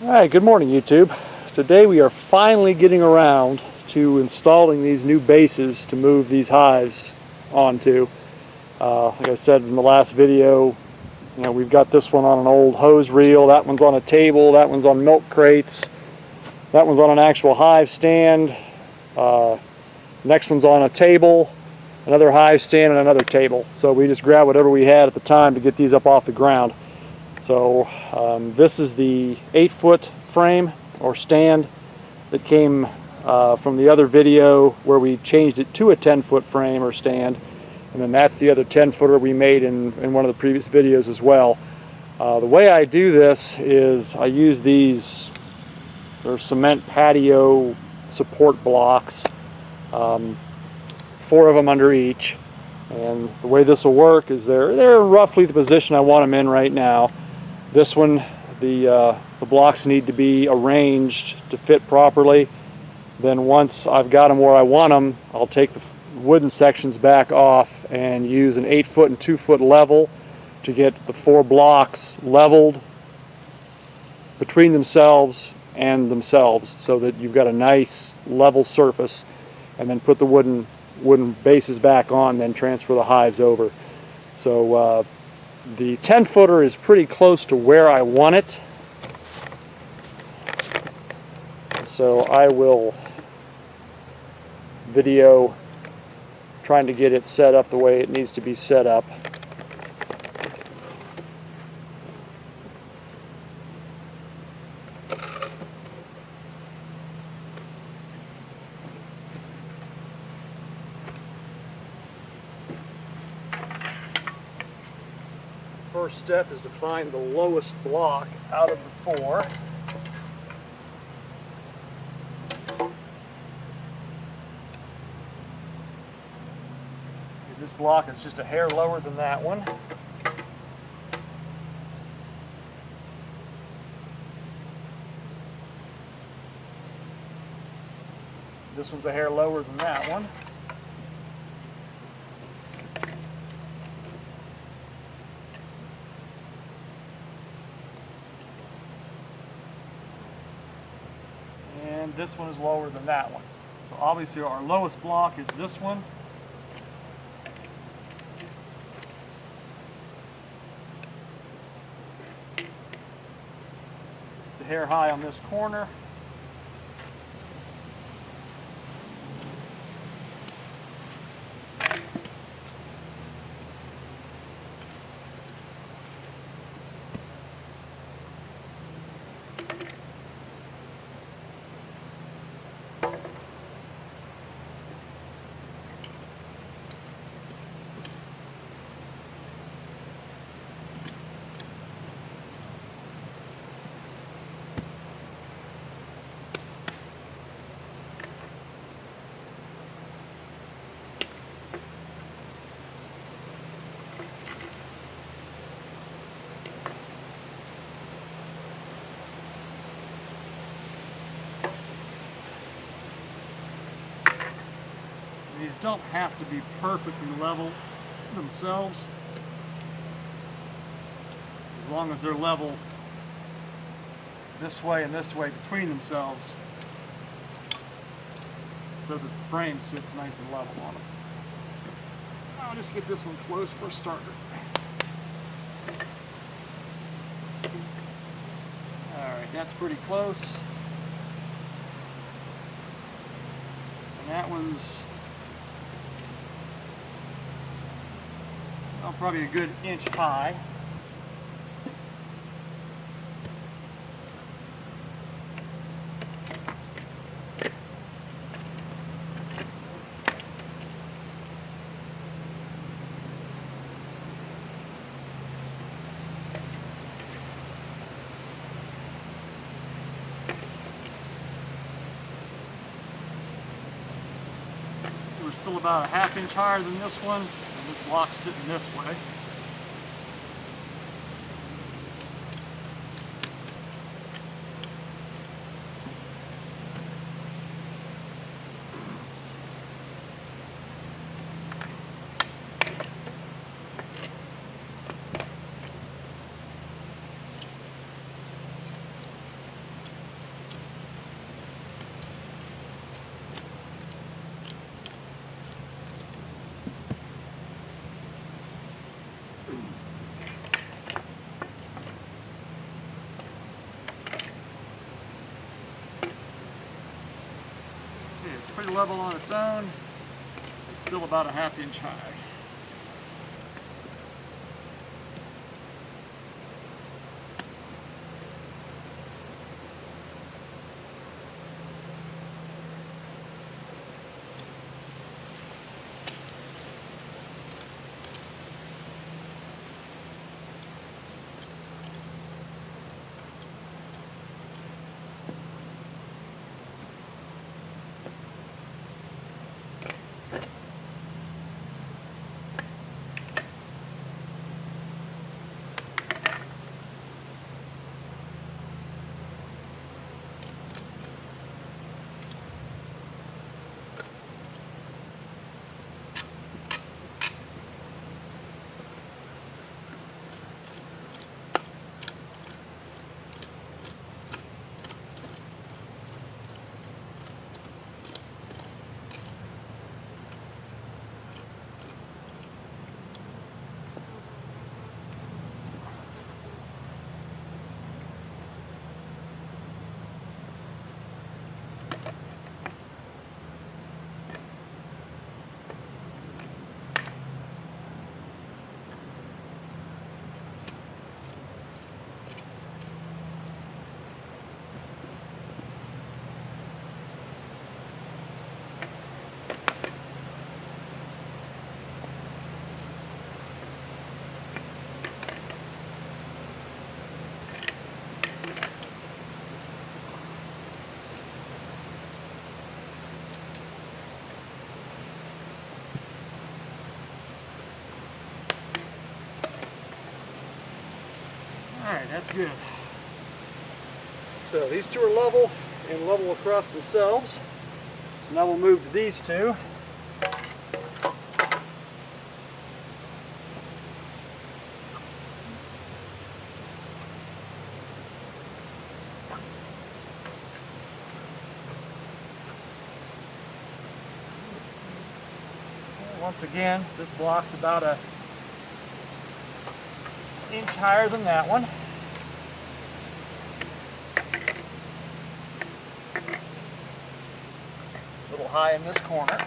Alright, good morning YouTube. Today we are finally getting around to installing these new bases to move these hives onto. Like I said in the last video, we've got this one on an old hose reel, that one's on a table, that one's on milk crates, that one's on an actual hive stand, next one's on a table, another hive stand, and another table. So we just grabbed whatever we had at the time to get these up off the ground. So this is the 8-foot frame or stand that came from the other video where we changed it to a 10-foot frame or stand, and then that's the other 10-footer we made in one of the previous videos as well. The way I do this is I use these, they're cement patio support blocks, 4 of them under each, and the way this will work is they're roughly the position I want them in right now. This one, the blocks need to be arranged to fit properly. Then once I've got them where I want them, I'll take the wooden sections back off and use an 8-foot and 2-foot level to get the 4 blocks leveled between themselves and themselves so that you've got a nice level surface, and then put the wooden bases back on, then transfer the hives over. So the 10-footer is pretty close to where I want it, so I will video trying to get it set up the way it needs to be set up. First step is to find the lowest block out of the 4. This block is just a hair lower than that one. This one's a hair lower than that one. And this one is lower than that one. So obviously our lowest block is this one. It's a hair high on this corner. These don't have to be perfectly level themselves, as long as they're level this way and this way between themselves, so that the frame sits nice and level on them. I'll just get this one close for a starter. Alright, that's pretty close. And that one's probably a good inch high. We're still about a ½ inch higher than this one. This block's sitting this way. level on its own. It's still about a 1/2 inch high. Alright, that's good. So these two are level and level across themselves. So now we'll move to these two. Once again, this block's about a inch higher than that one. A little high in this corner.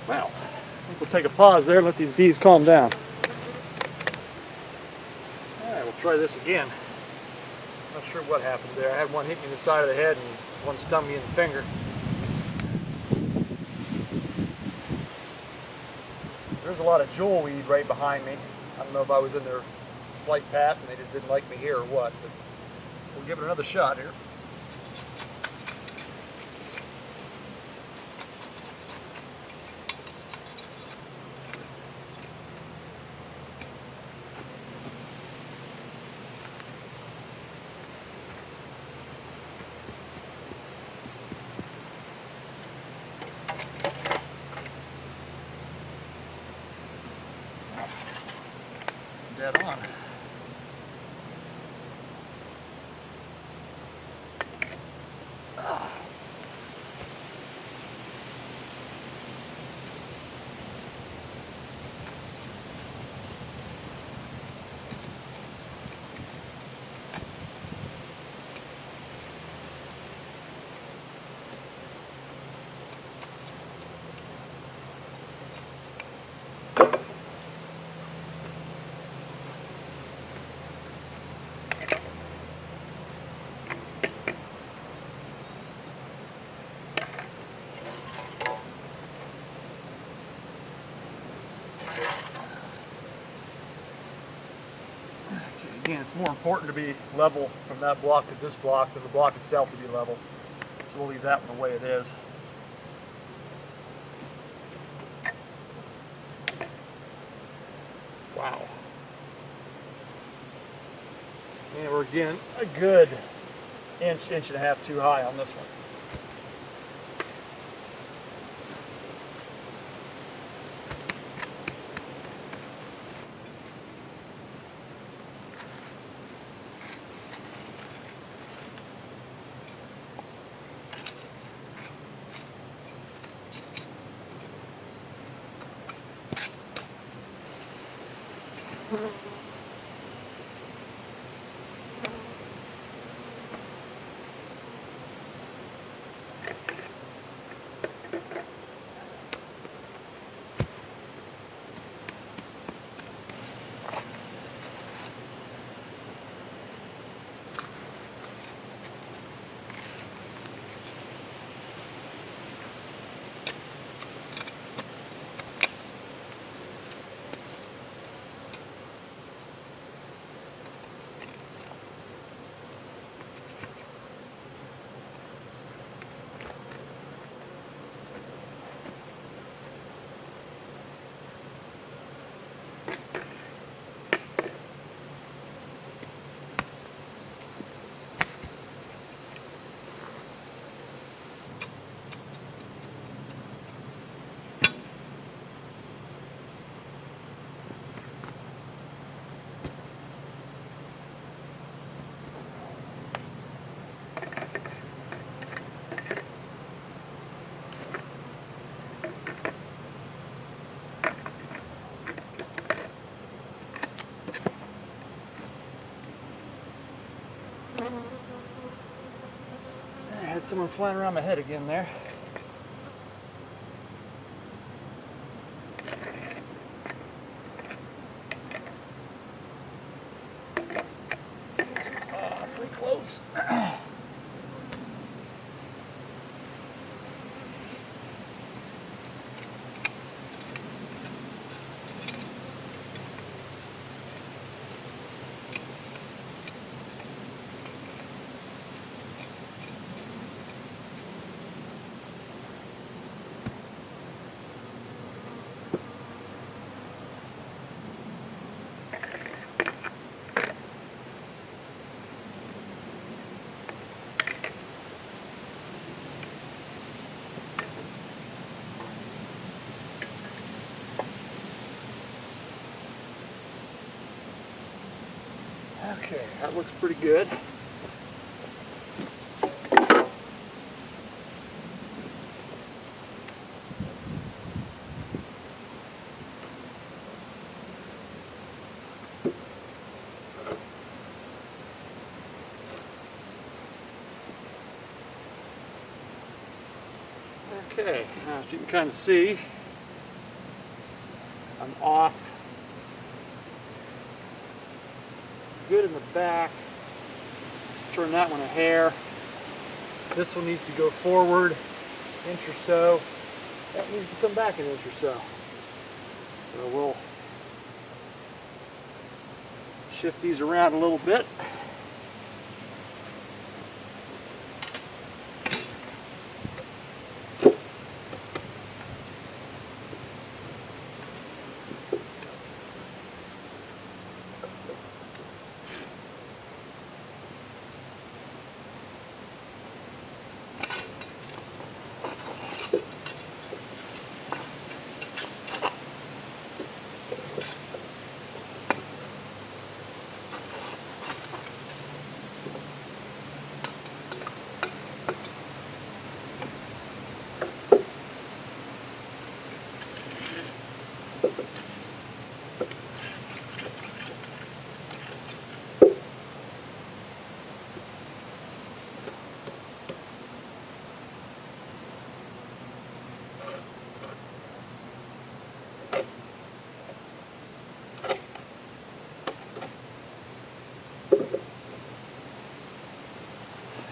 Well, I think we'll take a pause there and let these bees calm down. We'll try this again. Not sure what happened there. I had one hit me in the side of the head and one stung me in the finger. There's a lot of jewelweed right behind me. I don't know if I was in their flight path and they just didn't like me here or what, but we'll give it another shot here. Dead on. Again, it's more important to be level from that block to this block than the block itself to be level. So we'll leave that one the way it is. Wow. And we're again a good inch, inch and a half too high on this one. I had someone flying around my head again there. This was awfully close. Okay, that looks pretty good. Okay, now as you can kind of see, I'm off good in the back. Turn that one a hair. This one needs to go forward an inch or so. That needs to come back an inch or so. So we'll shift these around a little bit.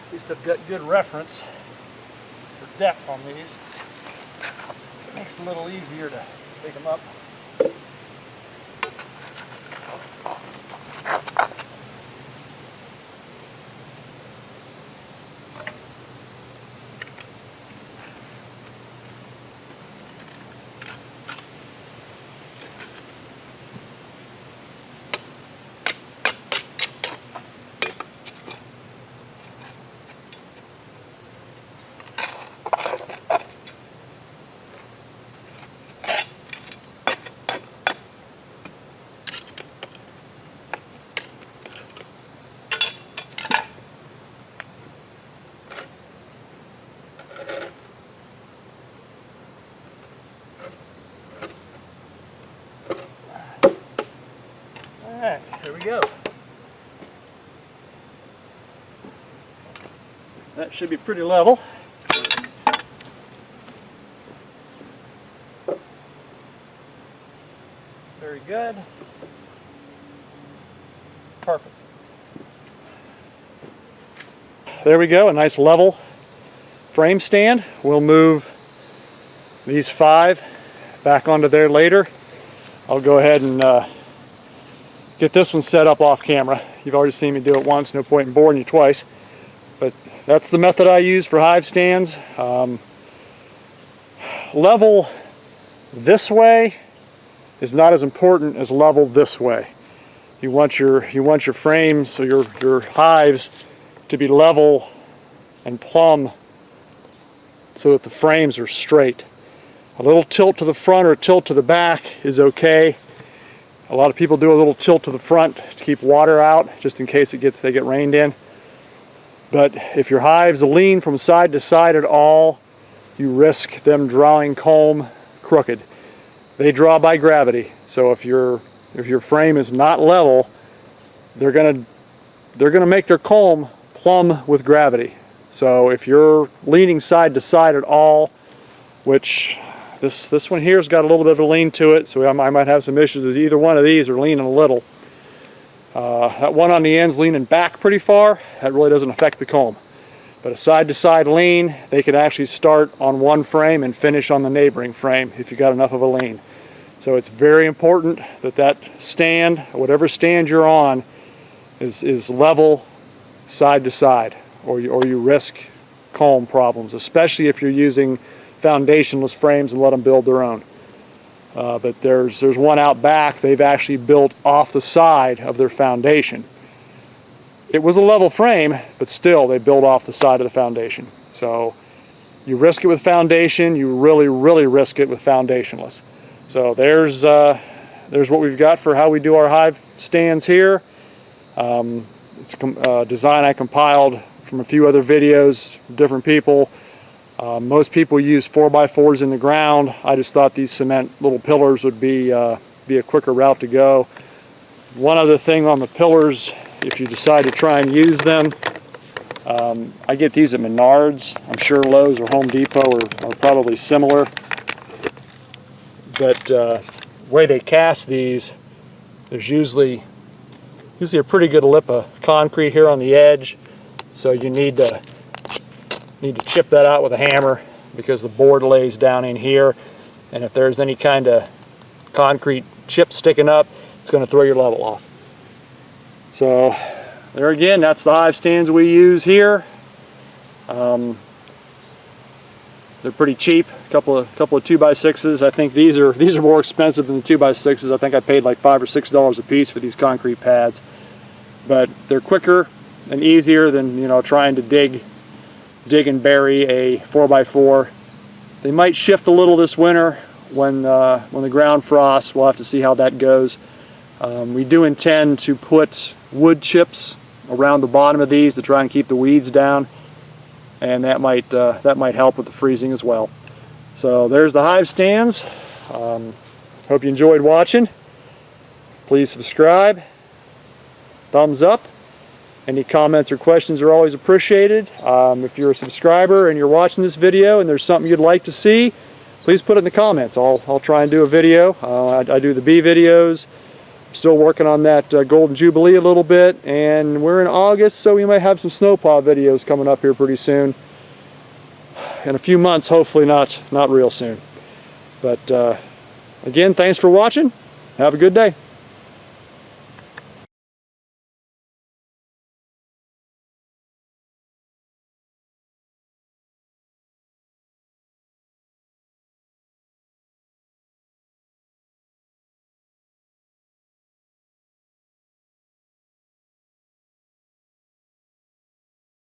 At least I've got good reference for depth on these. It makes it a little easier to pick them up. Alright, here we go. That should be pretty level. Very good. Perfect. There we go, a nice level frame stand. We'll move these 5 back onto there later. I'll go ahead and get this one set up off camera. You've already seen me do it once, no point in boring you twice. But that's the method I use for hive stands. Level this way is not as important as level this way. You want your frames, so your hives, to be level and plumb so that the frames are straight. A little tilt to the front or a tilt to the back is okay. A lot of people do a little tilt to the front to keep water out, just in case they get rained in. But if your hives lean from side to side at all, you risk them drawing comb crooked. They draw by gravity. So if your frame is not level, they're gonna make their comb plumb with gravity. So if you're leaning side to side at all, which this one here's got a little bit of a lean to it, so I might have some issues with either one of these are leaning a little. That one on the end's leaning back pretty far. That really doesn't affect the comb. But a side-to-side lean, they could actually start on one frame and finish on the neighboring frame if you got enough of a lean. So it's very important that that stand, whatever stand you're on, is level side-to-side, or you risk comb problems, especially if you're using foundationless frames and let them build their own. But there's one out back they've actually built off the side of their foundation. It was a level frame, but still they built off the side of the foundation. So you risk it with foundation, you really risk it with foundationless. So there's what we've got for how we do our hive stands here. It's a design I compiled from a few other videos, different people. Most people use 4x4s in the ground. I just thought these cement little pillars would be a quicker route to go. One other thing on the pillars, if you decide to try and use them, I get these at Menards. I'm sure Lowe's or Home Depot are probably similar. But the way they cast these, there's usually a pretty good lip of concrete here on the edge. So you need to chip that out with a hammer because the board lays down in here, and if there's any kind of concrete chip sticking up, it's going to throw your level off. So there again, that's the hive stands we use here. They're pretty cheap. A couple of 2x6s. I think these are more expensive than the 2x6s. I think I paid like $5 or $6 a piece for these concrete pads, but they're quicker and easier than trying to dig and bury a 4x4. They might shift a little this winter when the ground frosts. We'll have to see how that goes. We do intend to put wood chips around the bottom of these to try and keep the weeds down, and that might help with the freezing as well. So there's the hive stands. Hope you enjoyed watching. Please subscribe, thumbs up. Any comments or questions are always appreciated. If you're a subscriber and you're watching this video and there's something you'd like to see, please put it in the comments. I'll try and do a video. I do the bee videos. I'm still working on that Golden Jubilee a little bit, and we're in August, so we might have some snowpaw videos coming up here pretty soon. In a few months, hopefully not real soon. But again, thanks for watching. Have a good day.